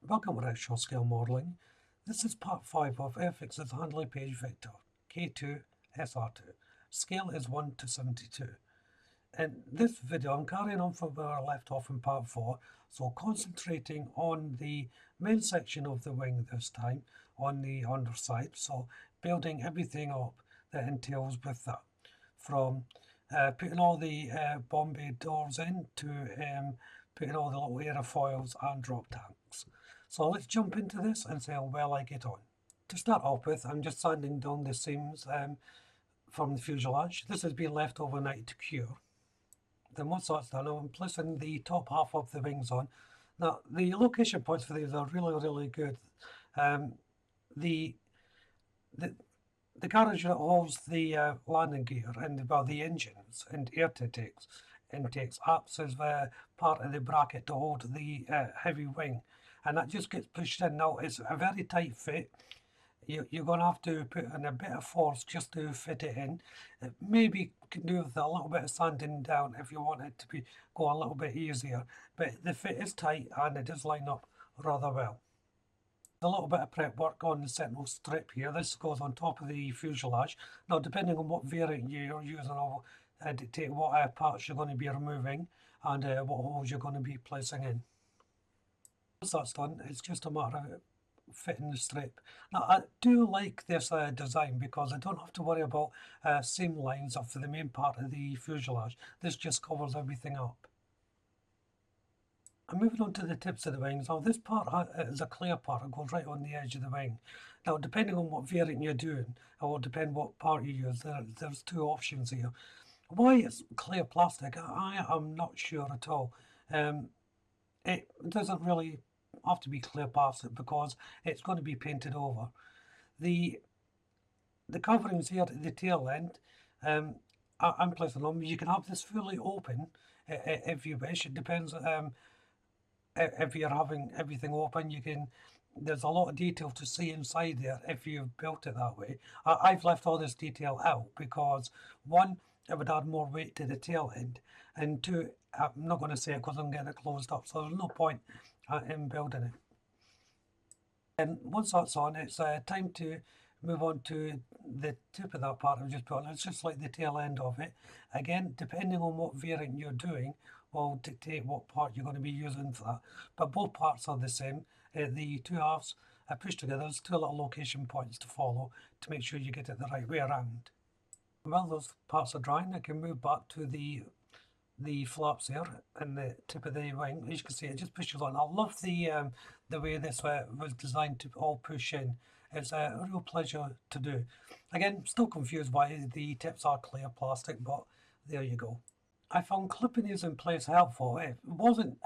Welcome to Actual Scale Modelling. This is part 5 of Airfix's handling page vector, K2 SR2. Scale is 1 to 72. In this video I'm carrying on from where I left off in part 4, so concentrating on the main section of the wing this time, on the underside, so building everything up that entails with that. From putting all the bomb bay doors in to putting all the little aerofoils and drop tanks. So let's jump into this and see how well I get on. To start off with, I'm just sanding down the seams from the fuselage. This has been left overnight to cure. Then once that's done, I'm placing the top half of the wings on. Now, the location points for these are really good. The carriage that holds the landing gear and the engines and air intakes acts as part of the bracket to hold the heavy wing, and that just gets pushed in. Now it's a very tight fit. You're going to have to put in a bit of force just to fit it in. Maybe you can do with a little bit of sanding down if you want it to go a little bit easier, but the fit is tight and it does line up rather well. A little bit of prep work on the sentinel strip here. This goes on top of the fuselage. Now, depending on what variant you're using, will dictate what parts you're going to be removing and what holes you're going to be placing in. Once that's done, it's just a matter of fitting the strip. Now, I do like this design because I don't have to worry about seam lines for the main part of the fuselage. This just covers everything up. I'm moving on to the tips of the wings. Now this part is a clear part. It goes right on the edge of the wing. Now depending on what variant you're doing, it will depend what part you use. There's two options here. Why it's clear plastic, I am not sure at all. It doesn't really have to be clear plastic because it's going to be painted over. The coverings here at the tail end, I'm placing them. You can have this fully open if you wish. It depends. If you're having everything open, there's a lot of detail to see inside there if you've built it that way. I've left all this detail out because one, it would add more weight to the tail end, and two, I'm not going to say it because I'm getting it closed up, so there's no point in building it. And once that's on, it's time to move on to the tip of that part I've just put on. It's just like the tail end of it. Again, depending on what variant you're doing will dictate what part you're going to be using for that. But both parts are the same. The two halves are pushed together. There's two little location points to follow to make sure you get it the right way around. While those parts are drying, I can move back to the flaps here and the tip of the wing. As you can see, it just pushes on. I love the way this was designed to all push in. It's a real pleasure to do. Again, still confused why the tips are clear plastic, but there you go. I found clipping these in place helpful. It wasn't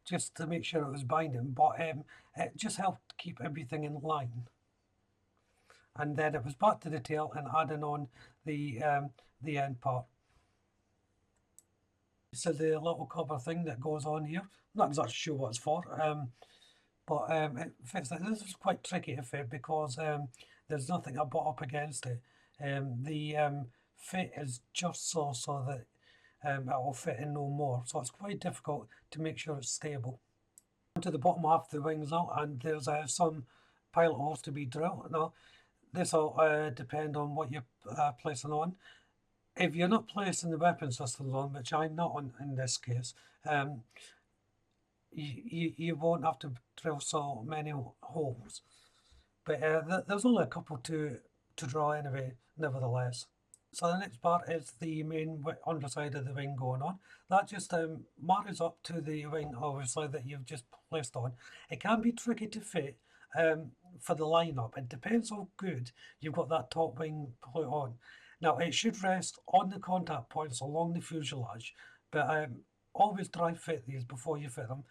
just to make sure it was binding, but it just helped keep everything in line. And then it was back to the tail and adding on the end part. So the little cover thing that goes on here, not exactly sure what it's for, but it fits. This is quite tricky to fit because there's nothing I bought up against it. The fit is just so that it will fit in no more, so it's quite difficult to make sure it's stable. To the bottom half of the wings now, and there's some pilot holes to be drilled. Now this will depend on what you're placing on. If you're not placing the weapon systems on, which I'm not on in this case, you won't have to drill so many holes. But there's only a couple to draw anyway, nevertheless. So the next part is the main underside of the wing going on. That just marries up to the wing, obviously, that you've just placed on. It can be tricky to fit for the lineup. It depends how good you've got that top wing put on. Now, it should rest on the contact points along the fuselage, but always dry fit these before you fit them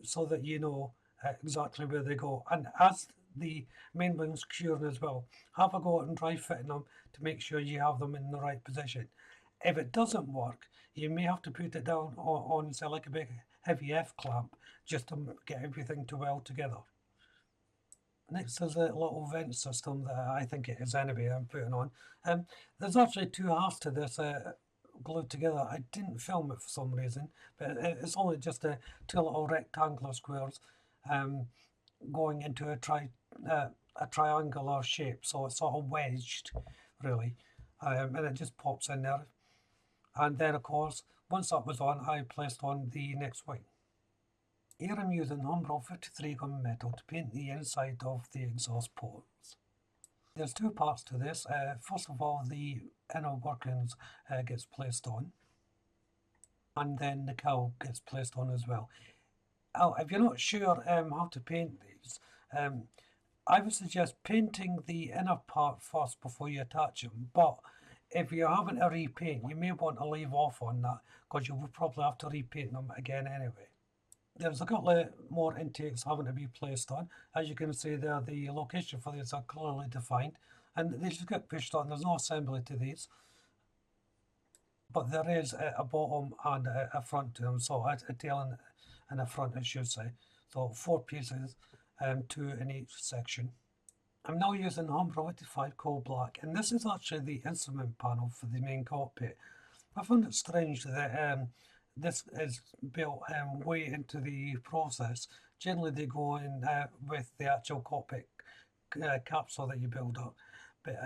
so that you know exactly where they go. And as the main wing's curing as well, have a go and dry fitting them to make sure you have them in the right position. If it doesn't work, you may have to put it down on say like a big heavy F clamp just to get everything to weld together. Next is a little vent system that I think it is anyway I'm putting on. There's actually two halves to this glued together. I didn't film it for some reason, but it's only just two little rectangular squares going into a triangular shape, so it's sort of wedged, really, and it just pops in there. And then, of course, once that was on, I placed on the next wing. Here I'm using Humbrol 53 gunmetal to paint the inside of the exhaust ports. There's two parts to this. First of all, the inner workings gets placed on, and then the cowl gets placed on as well. Oh, if you're not sure how to paint these, I would suggest painting the inner part first before you attach them. But if you're having to repaint, you may want to leave off on that because you will probably have to repaint them again anyway. There's a couple of more intakes having to be placed on. As you can see there, the location for these are clearly defined, and they just get pushed on. There's no assembly to these, but there is a bottom and a front to them, so a tail and a front, I should say. So 4 pieces, 2 in each section. I'm now using Humbrol 85 Coal Black, and this is actually the instrument panel for the main cockpit. I found it strange that this is built way into the process. Generally they go in with the actual cockpit capsule that you build up. But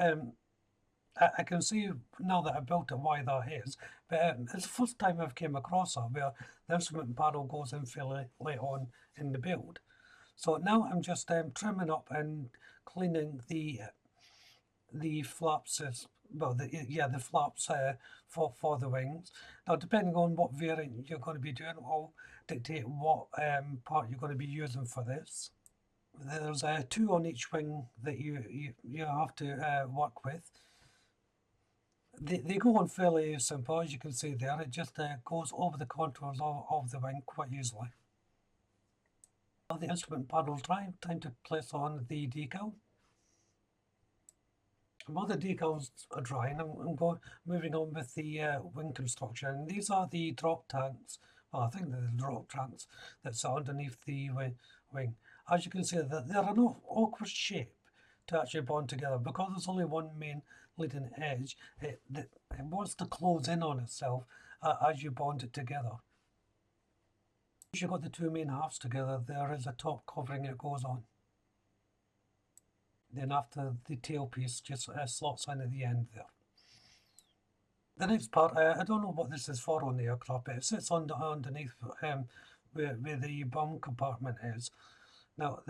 I can see now that I built it why that is. But it's the first time I've came across that where the instrument panel goes in fairly late on in the build. So now I'm just trimming up and cleaning the flaps, the flaps for the wings. Now, depending on what variant you're going to be doing, will dictate what part you're going to be using for this. There's 2 on each wing that you have to work with. They go on fairly simple, as you can see there. It just goes over the contours of the wing quite easily. The instrument panel dry, time to place on the decal. While the decals are drying, I'm moving on with the wing construction. These are the drop tanks. Well, I think they're the drop tanks that's underneath the wing. As you can see, they're an awkward shape to actually bond together because there's only one main leading edge. It wants to close in on itself as you bond it together. Once you've got the 2 main halves together, there is a top covering that goes on. Then after the tailpiece just slots in at the end there. The next part, I don't know what this is for on the aircraft, but it sits underneath where the bomb compartment is. Now,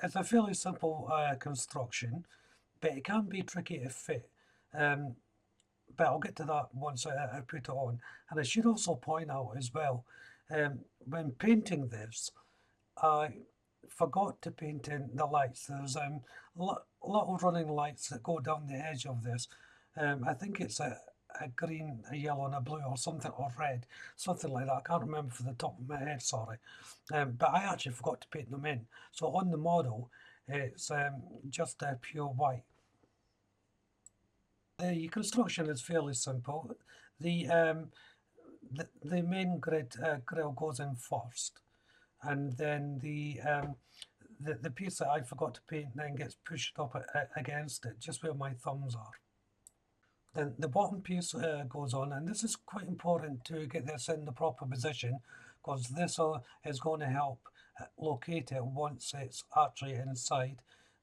it's a fairly simple construction, but it can be tricky to fit. But I'll get to that once I put it on. And I should also point out as well, when painting this, I forgot to paint in the lights. There's a lot of running lights that go down the edge of this. I think it's a green, a yellow and a blue or something, or red, something like that. I can't remember for the top of my head, sorry. But I actually forgot to paint them in. So on the model, it's just pure white. The construction is fairly simple. The main grill goes in first, and then the piece that I forgot to paint then gets pushed up against it, just where my thumbs are. Then the bottom piece goes on, and this is quite important to get this in the proper position, because this is going to help locate it once it's actually inside,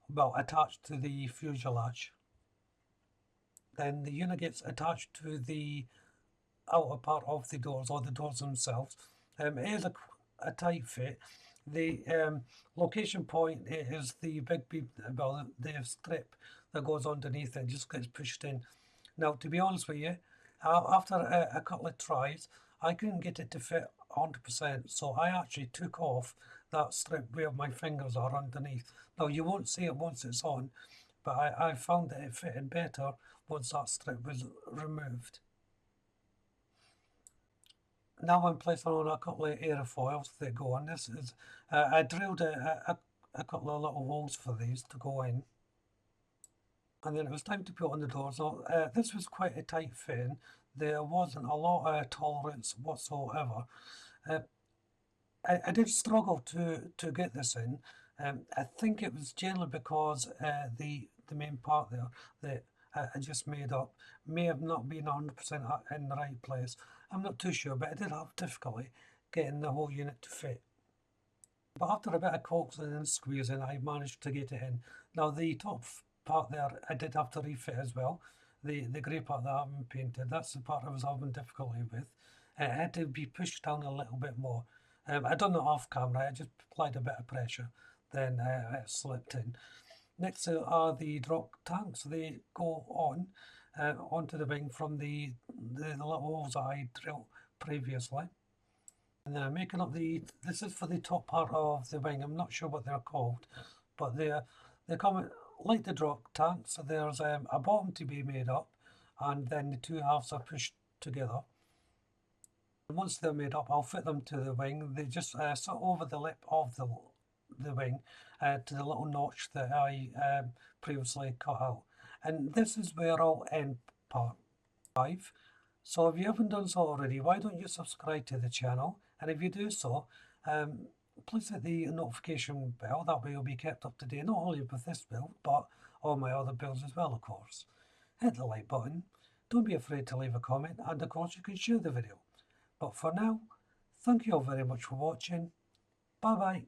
well, attached to the fuselage. Then the unit gets attached to the outer part of the doors, or the doors themselves. It is a tight fit. The location point is the big beam, well, the strip that goes underneath it just gets pushed in. Now, to be honest with you, after a couple of tries, I couldn't get it to fit 100%, so I actually took off that strip where my fingers are underneath. Now, you won't see it once it's on, but I found that it fitted better once that strip was removed. Now I'm placing on a couple of airfoils that go on. This is I drilled a couple of little holes for these to go in, and then it was time to put on the doors. Now this was quite a tight fitting. There wasn't a lot of tolerance whatsoever. I did struggle to get this in. I think it was generally because the main part there that I just made up may have not been 100% in the right place. I'm not too sure, but I did have difficulty getting the whole unit to fit. But after a bit of coaxing and squeezing, I managed to get it in. Now the top part there, I did have to refit as well. The grey part that I haven't painted, that's the part I was having difficulty with. It had to be pushed down a little bit more. I done it off camera, I just applied a bit of pressure, then it slipped in. Next are the drop tanks. They go on onto the wing from the little holes that I drilled previously. And then I'm making up this is for the top part of the wing. I'm not sure what they're called, but they come like the drop tank. So there's a bottom to be made up, and then the two halves are pushed together. And once they're made up, I'll fit them to the wing. They just sit over the lip of the wing to the little notch that I previously cut out. And this is where I'll end part 5. So if you haven't done so already, why don't you subscribe to the channel? And if you do so, please hit the notification bell. That way you'll be kept up to date, not only with this build, but all my other builds as well, of course. Hit the like button. Don't be afraid to leave a comment, and of course you can share the video. But for now, thank you all very much for watching. Bye bye.